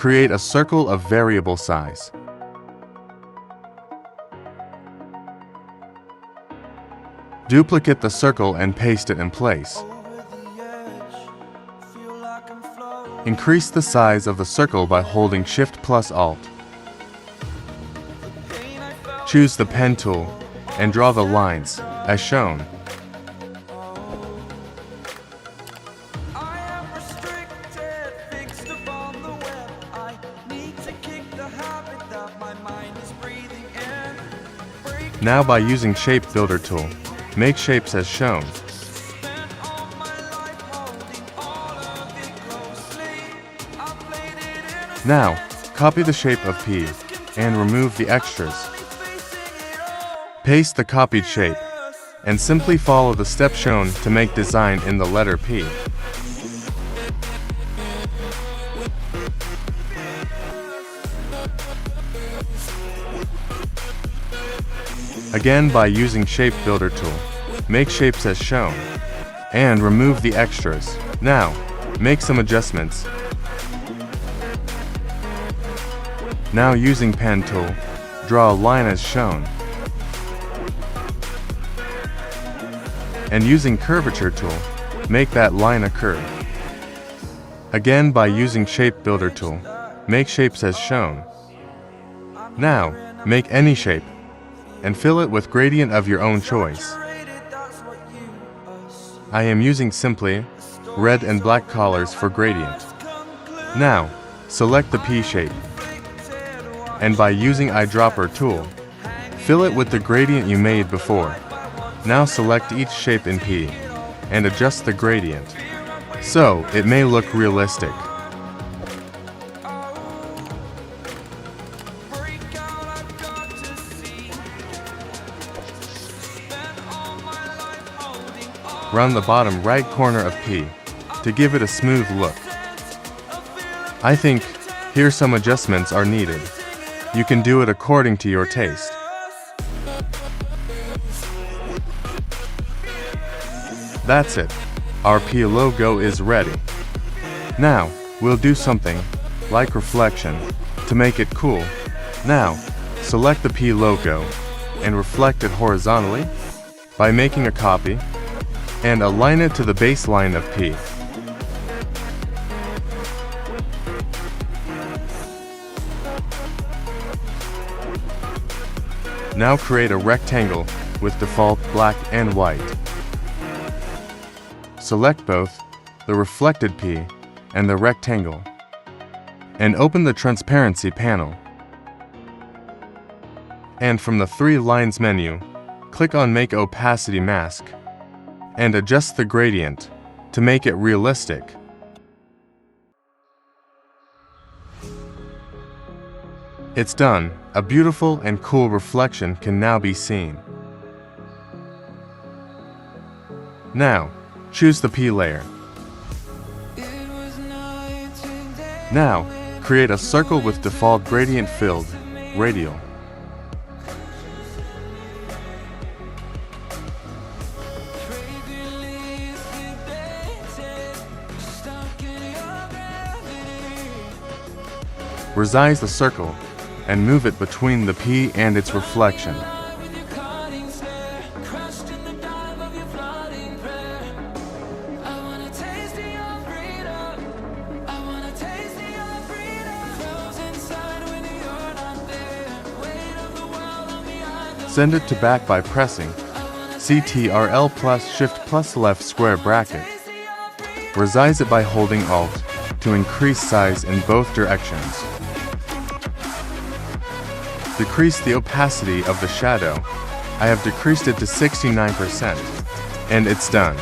create a circle of variable size. Duplicate the circle and paste it in place. Increase the size of the circle by holding Shift plus Alt. Choose the pen tool and draw the lines, as shown. Now by using Shape Builder tool, make shapes as shown. Now, copy the shape of P and remove the extras. Paste the copied shape and simply follow the steps shown to make design in the letter P. Again by using Shape Builder tool, make shapes as shown, and remove the extras. Now, make some adjustments. Now using Pen tool, draw a line as shown. And using Curvature tool, make that line a curve. Again by using Shape Builder tool, make shapes as shown. Now, make any shape and fill it with gradient of your own choice. I am using simply red and black colors for gradient. Now, select the P shape, and by using Eyedropper tool, fill it with the gradient you made before. Now select each shape in P and adjust the gradient, so it may look realistic. Run the bottom right corner of P to give it a smooth look. I think here some adjustments are needed. You can do it according to your taste. That's it. Our P logo is ready. Now, we'll do something like reflection to make it cool. Now, select the P logo and reflect it horizontally by making a copy and align it to the baseline of P. Now create a rectangle with default black and white. Select both the reflected P and the rectangle, and open the transparency panel. And from the 3 lines menu, click on Make Opacity Mask and adjust the gradient to make it realistic. It's done. A beautiful and cool reflection can now be seen. Now, choose the P layer. Now, create a circle with default gradient filled, radial. Resize the circle and move it between the P and its reflection. Send it to back by pressing Ctrl plus Shift plus left square bracket. Resize it by holding Alt to increase size in both directions. Decrease the opacity of the shadow. I have decreased it to 69%, and it's done.